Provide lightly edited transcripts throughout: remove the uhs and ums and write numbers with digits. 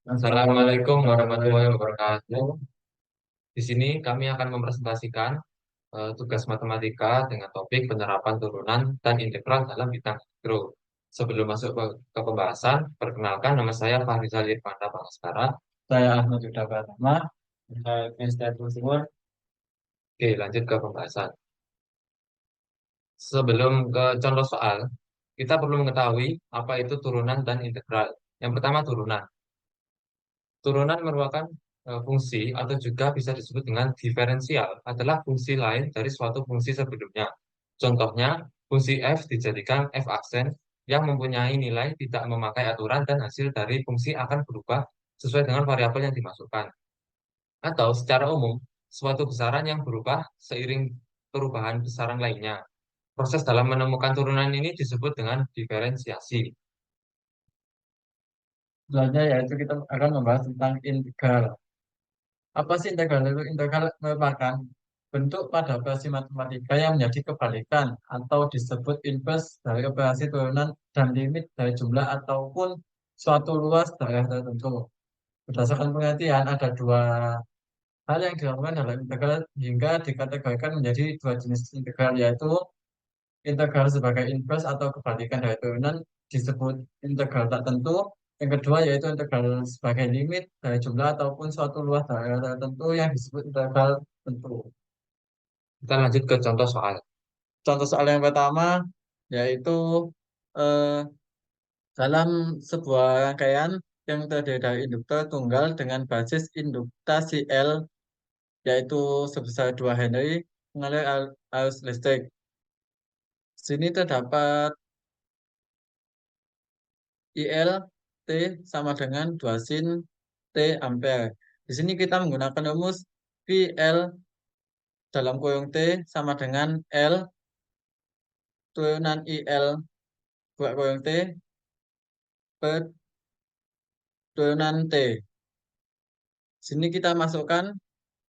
Assalamualaikum warahmatullahi wabarakatuh. Di sini kami akan mempresentasikan tugas matematika dengan topik penerapan turunan dan integral dalam bidang mikro. Sebelum masuk ke pembahasan, perkenalkan nama saya Fahrizal Irfanda Bangskara. Saya Ahmad Yudha Pratama, saya Universitas Timur. Oke, lanjut ke pembahasan. Sebelum ke contoh soal, kita perlu mengetahui apa itu turunan dan integral. Yang pertama, turunan. Turunan merupakan fungsi atau juga bisa disebut dengan diferensial adalah fungsi lain dari suatu fungsi sebelumnya. Contohnya, fungsi f dijadikan f aksen yang mempunyai nilai tidak memakai aturan dan hasil dari fungsi akan berubah sesuai dengan variabel yang dimasukkan. Atau secara umum, suatu besaran yang berubah seiring perubahan besaran lainnya. Proses dalam menemukan turunan ini disebut dengan diferensiasi. Selanjutnya yaitu kita akan membahas tentang integral. Apa sih integral itu? Integral merupakan bentuk pada operasi matematika yang menjadi kebalikan atau disebut inverse dari operasi turunan dan limit dari jumlah ataupun suatu luas daerah tertentu. Berdasarkan pengertian, ada dua hal yang dilakukan dalam integral hingga dikategorikan menjadi dua jenis integral, yaitu integral sebagai inverse atau kebalikan dari turunan disebut integral tak tentu. Yang kedua yaitu integral sebagai limit dari jumlah ataupun suatu luas daerah tertentu yang disebut integral tentu. Kita lanjut ke contoh soal. Contoh soal yang pertama yaitu eh, dalam sebuah rangkaian yang terdiri dari induktor tunggal dengan basis induktasi L yaitu sebesar 2 Henry mengalir arus listrik. Sini terdapat IL T sama dengan 2 sin T ampere. Di sini kita menggunakan rumus VL dalam kurung T sama dengan L turunan IL buat kurung T per turunan T. Sini kita masukkan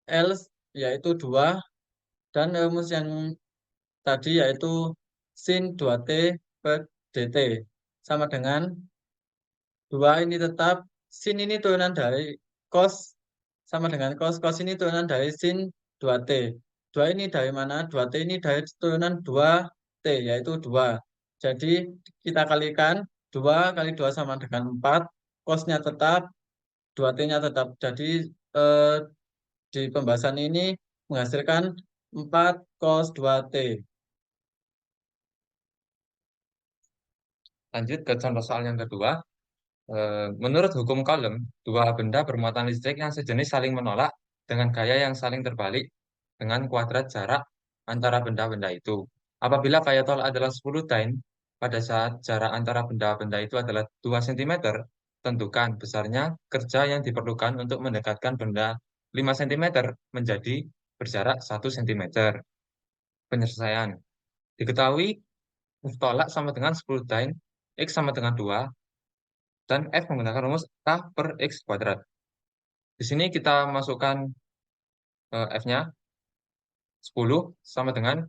L yaitu 2 dan rumus yang tadi yaitu sin 2T per dt sama dengan 2 ini tetap sin ini turunan dari cos sama dengan cos. Cos ini turunan dari sin 2T. 2 ini dari mana? 2T ini dari turunan 2T, yaitu 2. Jadi kita kalikan 2 kali 2 sama dengan 4. Cosnya tetap, 2T-nya tetap. Jadi eh, di pembahasan ini menghasilkan 4 cos 2T. Lanjut ke contoh soal yang kedua. Menurut hukum Coulomb, dua benda bermuatan listrik yang sejenis saling menolak dengan gaya yang saling terbalik dengan kuadrat jarak antara benda-benda itu. Apabila gaya tolak adalah 10 Din, pada saat jarak antara benda-benda itu adalah 2 cm, tentukan besarnya kerja yang diperlukan untuk mendekatkan benda 5 cm menjadi berjarak 1 cm. Penyelesaian. Diketahui F tolak sama dengan 10 Din, X sama dengan 2, dan F menggunakan rumus K per X kuadrat. Di sini kita masukkan F-nya 10 sama dengan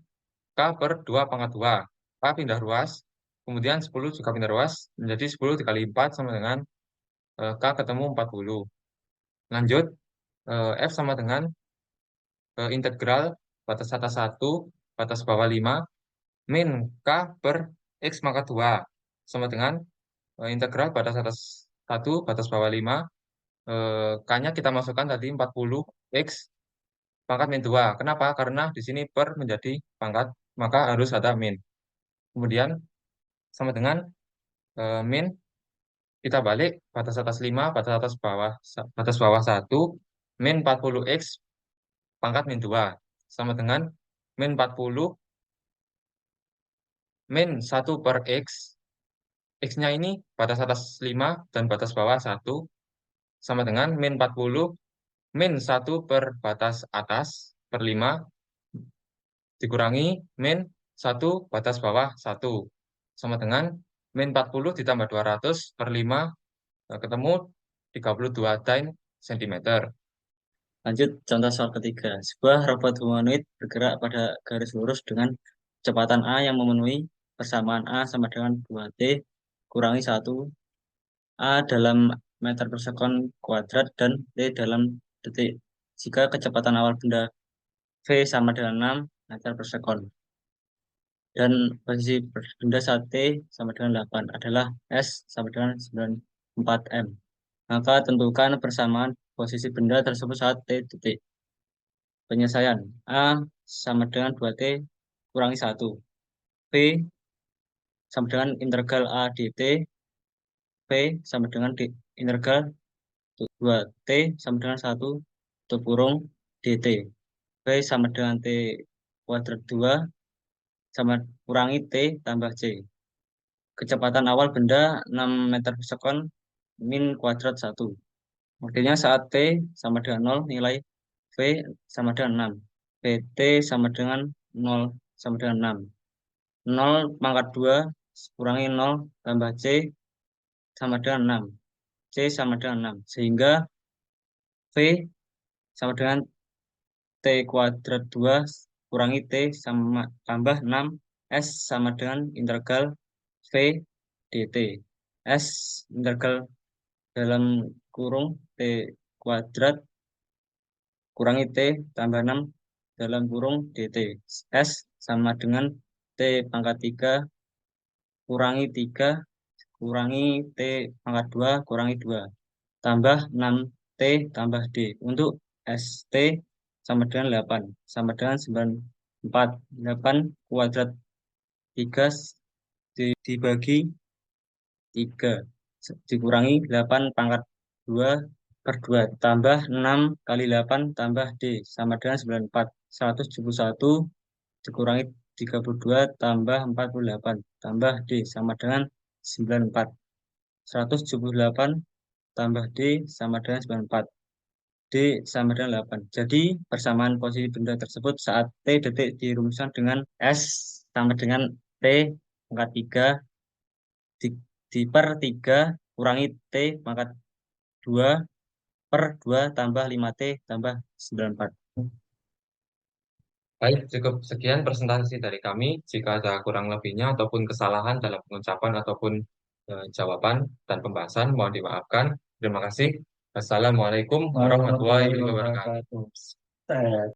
K per 2 pangkat 2. K pindah ruas, kemudian 10 juga pindah ruas, menjadi 10 dikali 4 sama dengan K ketemu 40. Lanjut, F sama dengan integral batas atas 1, batas bawah 5, min K per X pangkat 2, sama dengan integral batas atas 1, batas bawah 5, K-nya kita masukkan tadi 40 X pangkat min 2. Kenapa? Karena di sini per menjadi pangkat, maka harus ada min. Kemudian sama dengan min, kita balik batas atas 5, batas bawah 1, min 40X pangkat min 2. Sama dengan min 40, min 1 per X. X-nya ini batas atas 5 dan batas bawah 1. Sama dengan min 40, min 1 per batas atas per 5 dikurangi min 1 batas bawah 1 sama dengan min 40 ditambah 200 per 5 ketemu 32 Din cm. Lanjut contoh soal ketiga. Sebuah robot humanoid bergerak pada garis lurus dengan kecepatan A yang memenuhi persamaan A sama dengan 2T kurangi 1. A dalam meter per sekon kuadrat dan T dalam detik. Jika kecepatan awal benda V sama dengan 6 meter per sekon dan posisi benda saat T sama dengan 8 adalah S sama dengan 94 M. Maka tentukan persamaan posisi benda tersebut saat T detik. Penyelesaian A sama dengan 2T kurangi 1. V sama dengan integral A dt. V sama dengan integral 2T sama dengan 1 tutup kurung dt. V sama dengan T kuadrat 2 sama kurangi T tambah C. Kecepatan awal benda 6 meter per sekon min kuadrat 1. Artinya saat T sama dengan 0, nilai V sama dengan 6. VT sama dengan 0 sama dengan 6. 0 pangkat 2 kurangi 0 tambah C sama dengan 6. C sama dengan 6. Sehingga V sama dengan T kuadrat 2 kurangi T sama tambah 6. S sama dengan integral V dt. S integral dalam kurung T kuadrat kurangi T tambah 6 dalam kurung dt. S sama dengan T pangkat 3 kurangi 3 kurangi T pangkat 2 kurangi 2 tambah 6T tambah D. Untuk ST sama dengan 8 sama dengan 94. 8 kuadrat 3 dibagi 3 dikurangi 8 pangkat 2 per 2 tambah 6 kali 8 tambah D sama dengan 94. 171 dikurangi 32 tambah 48 tambah D sama dengan 94. 178 tambah D sama dengan 94. D sama dengan 8. Jadi persamaan posisi benda tersebut saat T detik dirumuskan dengan S sama dengan T pangkat 3 di per 3 kurangi T pangkat 2 per 2 tambah 5T tambah 94. Baik, cukup sekian presentasi dari kami. Jika ada kurang lebihnya ataupun kesalahan dalam pengucapan ataupun jawaban dan pembahasan, mohon dimaafkan. Terima kasih. Assalamualaikum warahmatullahi wabarakatuh. Wabarakatuh.